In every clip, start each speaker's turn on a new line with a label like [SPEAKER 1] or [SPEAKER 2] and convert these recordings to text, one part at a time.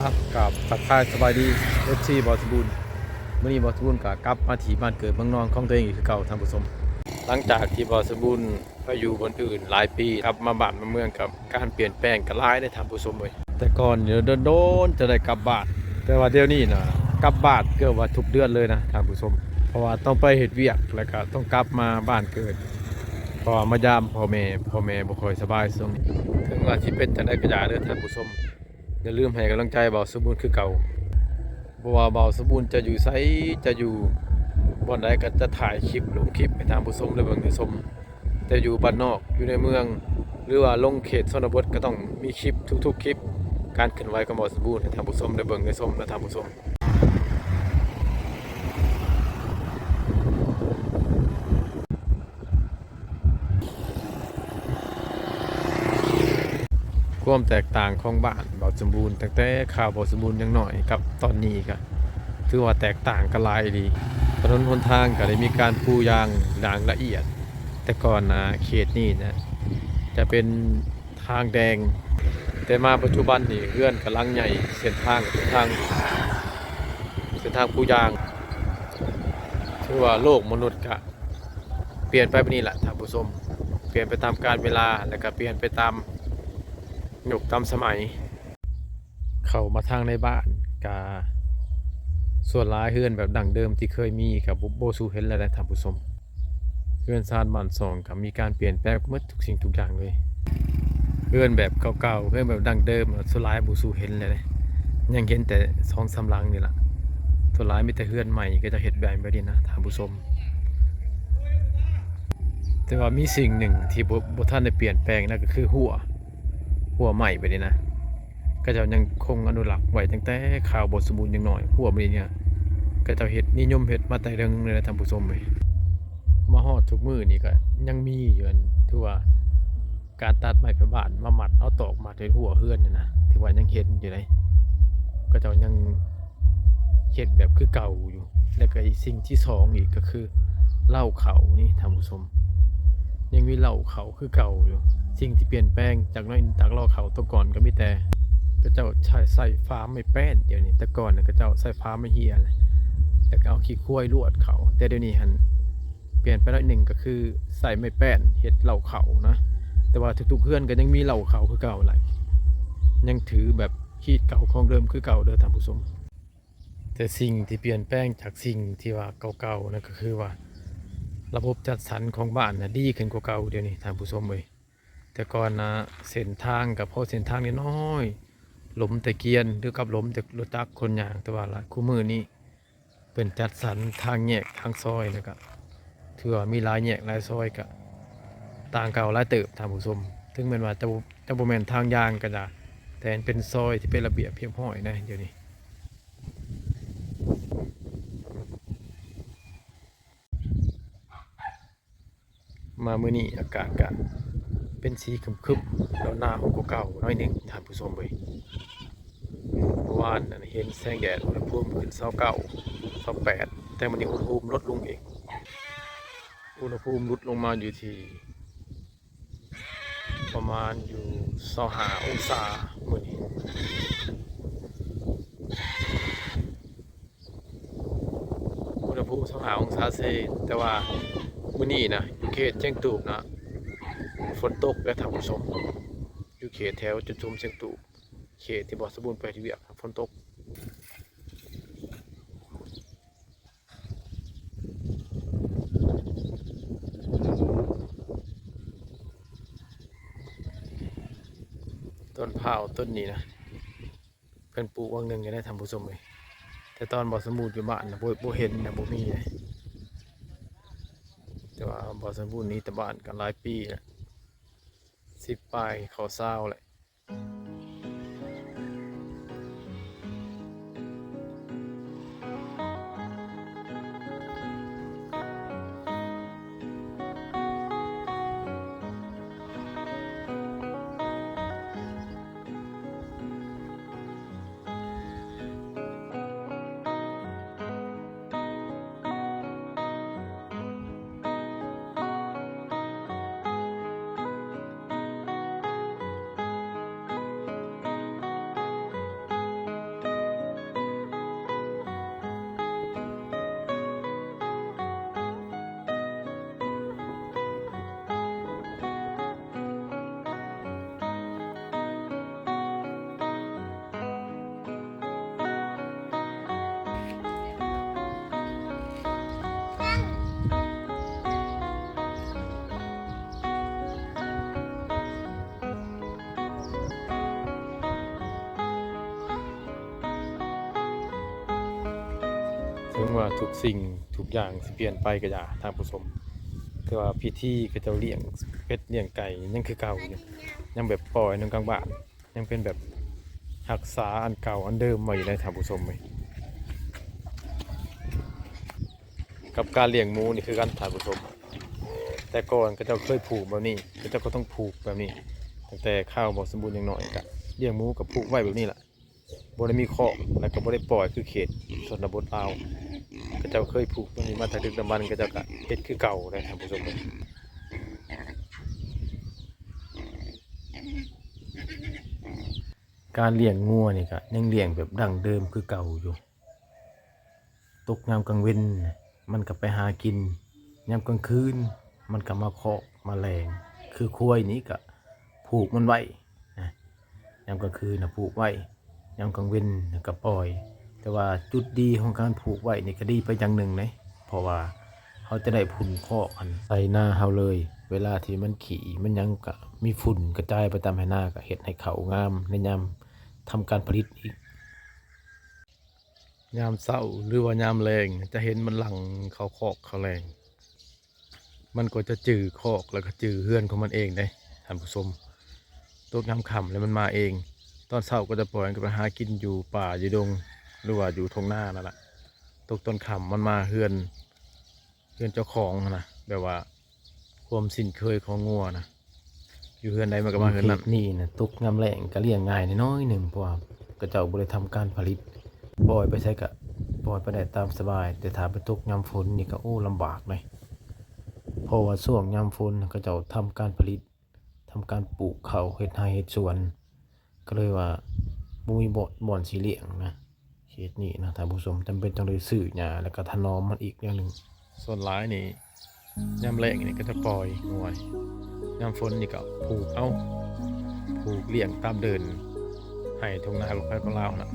[SPEAKER 1] ครับกับทักทายสบายดีFCบอสบูนเมื่อนี้บอสบูนกับกลับมาที่บ้านเกิดเมืองนอนของตัวเองอีกคือเก่าท่านผู้ชมหลังจากที่บอสบูนไปอยู่บนอื่นหลายปีกลับมาบ้านมาเมืองกับการเปลี่ยนแปลงก็หลายได้ท่านผู้ชมเลยแต่ก่อนเดี๋ยวโดนจะได้กลับบ้านแต่ว่าเดี๋ยวนี้นะกลับบ้านเกือบว่าทุกเดือนเลยนะท่านผู้ชมเพราะว่าต้องไปเฮ็ดเวียกแล้วก็ต้องกลับมาบ้านเกิดเพราะว่ามายามพ่อแม่บ่ค่อยสบายช่วงนี้ถึงว่าสิเป็นจังได๋ก็อย่าเด้อท่านผู้ชมอย่าลืมให้กำลังใจเบาสมบูรณ์คือเก่าเพราะว่าเบาสมบูรณ์จะอยู่ไสจะอยู่บ่อนใดก็จะถ่ายคลิปลงคลิปให้ทางผู้ชมได้เบิ่งได้ชมแต่อยู่บ้านนอกอยู่ในเมืองหรือว่าลงเขตชนบทก็ต้องมีคลิปทุกๆคลิปการเคลื่อนไหวของเบาสมบูรณ์ให้ทางผู้ชมได้เบิ่งได้ชมและทางผู้ชมความแตกต่างของบ้านเบาสมบูรณ์ตั้งแต่ข่าวเบาสมบูรณ์ยังน้อยกับตอนนี้ก็ถือว่าแตกต่างกันหลายดีถนนหนทางก็ได้มีการปูยางอย่างละเอียดแต่ก่อนนะเขตนี้นะจะเป็นทางแดงแต่มาปัจจุบันนี่เลื่อนกำลังใหญ่เส้นทางเส้นทางปูยางถือว่าโลกมนุษย์ก็เปลี่ยนไปแบบนี้แหละท่านผู้ชมเปลี่ยนไปตามกาลเวลาแล้วก็เปลี่ยนไปตามยุคตามสมัยเข้ามาทางในบ้านกาส่วนหลายเฮือนแบบดั้งเดิมที่เคยมีกับโบสูเห็นแล้วนะท่านผู้ชมเฮือนซานบ้านซองกับมีการเปลี่ยนแปลงหมดทุกสิ่งทุกอย่างเลยเฮือนแบบเก่าๆเฮือนแบบดั้งเดิมส่วนหลายโบสูเห็นเลยนะยังเห็นแต่สองสามหลังนี่แหละส่วนหลายมีแต่เฮือนใหม่ก็จะเห็นแบบนี้นะท่านผู้ชมแต่ว่ามีสิ่งหนึ่งที่บ่ท่านได้เปลี่ยนแปลงนั่นก็คือหัวใหม่ไปนี่นะก็จะยังคงอนุรักษ์ไว้ตั้งแต่ข่าวบทสมบูรณ์ยังหน่อยหัวมันเนี่ยก็จะเห็ดนิยมเห็ดมาแต่เรื่องเลยนะท่านผู้ชมเลยมาฮอดทุกมือนี่ก็ยังมีอยู่อันที่ว่าการตัดไม้ไผ่บ้านมาหมัดเอาตอกมาในหัวเฮือนนี่นะที่ว่ายังเห็นอยู่เลยก็จะยังเห็ดแบบคือเก่าอยู่แล้วก็อีกสิ่งที่สองอีกก็คือเหล้าเขานี่ท่านผู้ชมยังมีเหล้าเขาคือเก่าอยู่สิ่งที่เปลี่ยนแปลงจากน้อยจากเหล้าเขาตัวก่อนก็มีแต่ก็เจ้าใส่ฟ้าไม่แป้นเดี๋ยวนี้แต่ก่อนก็เจ้าใส่ฟ้าไม่เฮียเลยแล้วก็เอาขี้ข้วยลวดเขาแต่เดี๋ยวนี้หันเปลี่ยนไปแล้วหนึ่งก็คือใส่ไม่แป้นเห็ดเหล่าเขานะแต่ว่าทุกๆเพื่อนก็ยังมีเหล่าเขาคือเก่าไหลยังถือแบบขีดเก่าของเดิมคือเก่าเด้อท่านผู้ชมแต่สิ่งที่เปลี่ยนแปลงจากสิ่งที่ว่าเก่าๆนั่นก็คือว่าระบบจัดสรรของบ้านนะดีขึ้นกว่าเก่าเดี๋ยวนี้ท่านผู้ชมเลยแต่ก่อนนะเส้นทางกับพอเส้นทางน้อยหลมแต่เกียนหรือกับหลมแต่รถจักรคนอย่างแต่ว่าละคู่มือนี้เป็นจัดสรรทางแยกทางซอยนะครับถือว่ามีหลายแยกหลายซอยก็ต่างเก่าหลายเติบท่านผู้ชมถึงแม้ว่าจะบ่แม่นทางยางก็จะแต่เป็นซอยที่เป็นระเบียบเพียบร้อยนะเดี๋ยวนี้มามื้อนี้อากาศก็เป็นสีครึมๆแล้วหน้าของเก่าๆน้อยหนึ่งท่านผู้ชมเว้ย เมื่อวานเห็นแสงแดดอุณหภูมิขึ้น29 28แต่วันนี้อุณหภูมิลดลงอีกอุณหภูมิลดลงมาอยู่ที่ประมาณอยู่25 องศามื้อนี้อุณหภูมิ25 องศาเซแต่ว่ามื้อนี้นะอยู่เขตเชียงตูบนะฝนตกและท่านผู้ชมอยู่เขตแถวจุดชมเชียงตูบเขตที่บ่อสมบูรณ์ไปที่เวียกฝนตกต้นพร้าวต้นนี้นะเพิ่นปลูกวังหนึ่งก็ได้ทำผู้ชมเลยแต่ตอนบ่อสมบูรณ์อยู่บ้านนะบ่เห็นนะบ่มีเลยแต่ว่าบ่อสมบูรณ์นี้แต่บ้านกันหลายปีแล้ว10 ปลายเขา20แหละ ถึงว่าทุกสิ่งทุกอย่างสิเปลี่ยนไปก็อย่าทางผู้ชมแต่ว่าพิธีก็เจ้าเลี้ยงเป็ดเลี้ยงไก่ยังคือเก่าอยู่ยังแบบปล่อยนำกลางบ้านยังเป็นแบบรักษาอันเก่าอันเดิมไว้อยู่ในทางผู้ชมเลยกับการเลี้ยงหมูนี่คือการทางผู้ชมแต่ก่อนก็เจ้าเคยผูกแบบนี้ก็เจ้าก็ต้องผูกแบบนี้ตั้งแต่ข้าวบ่สมบูรณ์อย่างน้อยก็เลี้ยงหมูกับผูกไว้แบบนี้แหละบ่ได้มีคอกแล้วก็บ่ได้ปล่อยคือเขตชนบทลาวก็เจ้าเคยผูกตรงนี้มาแต่ดึกดำบรรพ์ก็เจ้าก็เฮ็ดคือเก่าเลยท่านผู้ชมการเลี้ยงงัวนี่ก็ยังเลี้ยงแบบดั้งเดิมคือเก่าอยู่ตกยามกลางเว้นมันก็ไปหากินยามกลางคืนมันก็มาเคาะมาแลงคือควายนี้ก็ผูกมันไว้ยามกลางคืนนะผูกไว้ยามกลางเว้นก็ปล่อยแต่ว่าจุดดีของการผูกไว้นี่ก็ดีไปอย่างหนึ่งนะเพราะว่าเขาจะได้พุ่นคอกอันใส่หน้าเขาเลยเวลาที่มันขี่มันยังก็มีฝุ่นกระจายไปตามให้หน้าก็เฮ็ดให้เขางามในยามทำการผลิตอีกยามเช้าหรือว่ายามแรงจะเห็นมันหลั่งเขาคอกเขาแรงมันก็จะจือคอกแล้วก็จือเฮือนของมันเองได้ท่านผู้ชมตกยามค่ำแล้วมันมาเองตอนเช้าก็จะปล่อยมันไปหากินอยู่ป่าอยู่ดงหรือว่าอยู่ทงหน้านั่นแหละตกตอนค่ำมันมาเฮือนเจ้าของนะแบบว่าความสิ้นเคยของงัวนะอยู่เฮือนใดมันก็มาเฮือนนั้นนี่นะตกยามแรงก็เลี้ยงง่ายน้อยหนึ่งเพราะว่าก็เจ้าบริทำการผลิตปล่อยไปใช้กะปล่อยไปได้ตามสบายแต่ถ้าไปตกยามฝนนี่ก็โอ้ลำบากเลยเพราะว่าช่วงยามฝนก็เจ้าทำการผลิตทำการปลูกเขาเฮ็ดไร่เฮ็ดสวนก็เลยว่าบ่มีบ่อนสิเลี้ยงนะเขตนี้นะท่านผู้ชมจำเป็นต้องได้ซื้อหญ้าแล้วก็ถนอมมันอีกอย่างหนึ่งส่วนหลายนี่ยามแล้งนี่ก็จะปล่อยงัวยามฝนนี่ก็ผูกเลี้ยงตามเดินให้ทุ่งนาลูกไผ่ของเรานะ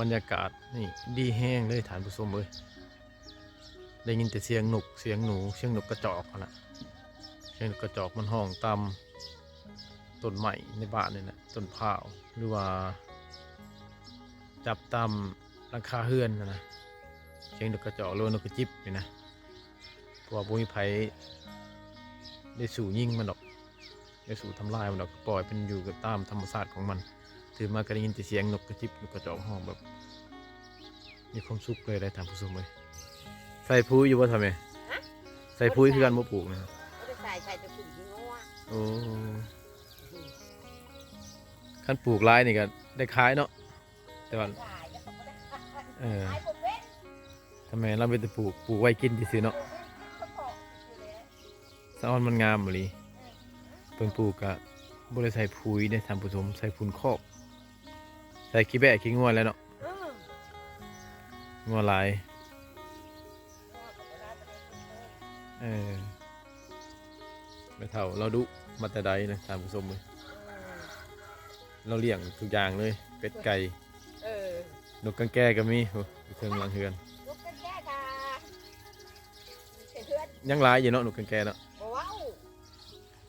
[SPEAKER 1] บรรยากาศนี่ดีแห้งเลยท่านผู้ชมเอ้ยได้ยินแต่เสียงนกเสียงหนูเสียงนกกระจอกนะเสียงนกกระจอกมันห้องตามต้นไม้ในบ้านนี่นะต้นพร้าวหรือว่าจับตามหลังคาเฮือนนะเสียงนกกระจอกหรือนกกระจิบนี่นะเพราะว่าบ่มีไผได้สู่ยิงมันดอกได้สู่ทำลายมันดอกปล่อยเป็นอยู่กับตามธรรมชาติของมันถือมาก็ได้ยินแต่เสียงนกกระจิบนกกระจอกห้องแบบมีความสุขเลยได้ทำผู้ชมเลยใส่พุ้ยอยู่ว่าทำไมใส่พุ้ยคือการบ่ปลูกนะ
[SPEAKER 2] ใส่จะปลูกงัว
[SPEAKER 1] โอ้ขั้นปลูกไร่นี่ก็ได้ขายเนาะแต่ว่าทำไมเราไปแต่ปลูกไว้กินที่ซื้อเนาะสะออนมันงามบ่ลีเพิ่นปลูกก็บ่ได้ใส่ปุ๋ยได้ทำผสมใส่ฝุ่นคอกใส่ขี้แบะขี้งัวแล้วเนาะงัวหลายไปเท่าเราดุมาแต่ใดนะทำผสมเลยเราเลี้ยงทุกอย่างเลยเป็ดไก่นกกังแก้ก็มีเทิงหลังเฮือนยังหลายอยู่เนาะนกกังแก้เนาะ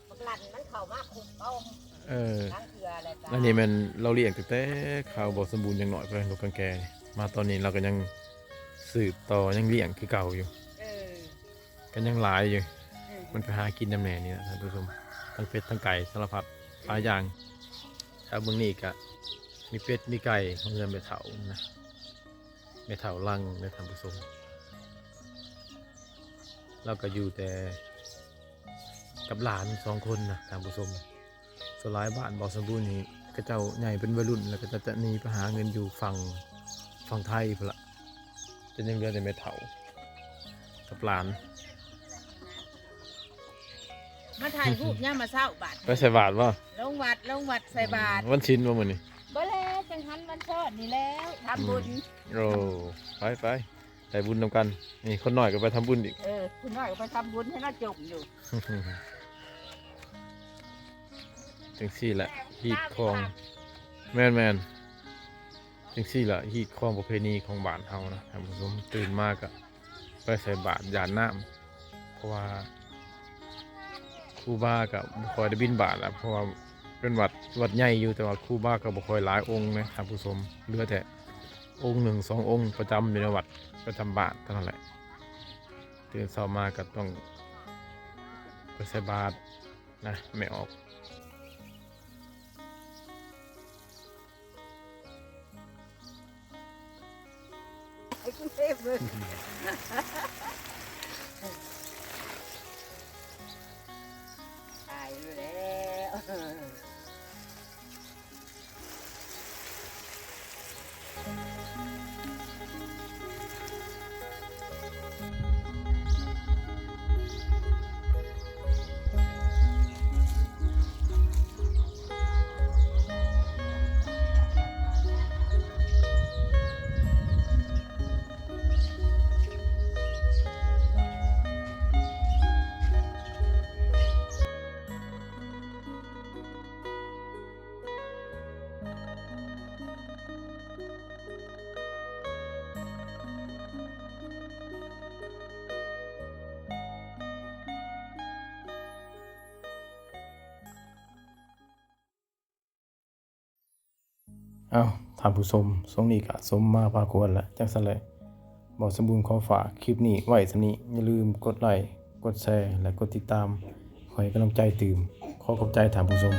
[SPEAKER 2] มันเข้ามาคุกเอา
[SPEAKER 1] อันนี้มันเราเลี้ยงตั้งแต่ข้าวบ่สมบูรณ์ยังหน่อยไปนกกังแก้มาตอนนี้เราก็ยังสืบต่อยังเลี้ยงคือเก่าอยู่ก็ยังหลายอยู่มันไปหากินน้ำแหน่นี่นะท่านผู้ชมทั้งเป็ดทั้งไก่สารพัดหลายอย่างชาวเมืองนี่ก็มีเป็ดมีไก่ของเงินไปเถานะไปเถาลังในท่านผู้ชมเราก็อยู่แต่กับหลาน2 คนนะท่านผู้ชมสลายบ้านบ่สมบูรณ์นี่ก็เจ้าใหญ่เป็นวัยรุ่นแล้วก็จะหนีไปหาเงินอยู่ฝั่งไทยพุ่นละจะยังเหลือแต่แม่เฒ่ากับหลาน
[SPEAKER 2] มาถ่ายรูปย่ามาเศร้าบาท
[SPEAKER 1] ไปใส่บาทป่ะ
[SPEAKER 2] ลงวัดใส่บาท
[SPEAKER 1] วันชินป่ะมื้อนี้
[SPEAKER 2] บ่แล้วจังหันวันทอดนี่แล้วทำบุญ
[SPEAKER 1] โอ้ไปใส่บุญนำกันนี่คนหน่อยก็ไปทำบุญอีก
[SPEAKER 2] คุณน้อยก็ไปทำบุญให้น่าจมอยู่
[SPEAKER 1] จังซี่แหละฮีดคองแมนจังซี่แหละฮีดคองประเพณีของบ้านเฮานะท่านผู้ชมตื่นมากอะไปใส่บาตรหยาดน้ำเพราะว่า รูบาก็บ่ค่อยได้บิณฑบาตแล้วเพราะว่าเป็นวัดใหญ่อยู่แต่ว่าครูบาก็บ่ค่อยหลายองค์นะท่านผู้ชมเหลือแต่องค์หนึ่งสององค์ประจำอยู่ในวัดประจำบาทเท่านั้นแหละตื่นเช้ามาก็ต้องไปใส่บาตรนะไม่ออก
[SPEAKER 2] ไอ้กรุงเทพเลยตายอยู่แล้ว
[SPEAKER 1] อ้าวท่านผู้ชมช่วงนี้ก็สมมาพาควรแล้วจังซั่นแหละบ่สมบูรณ์ขอฝากคลิปนี้ไว้ส่ำนี้อย่าลืมกดไลค์กดแชร์และกดติดตามขอให้กำลังใจตื่มขอขอบใจท่านผู้ชม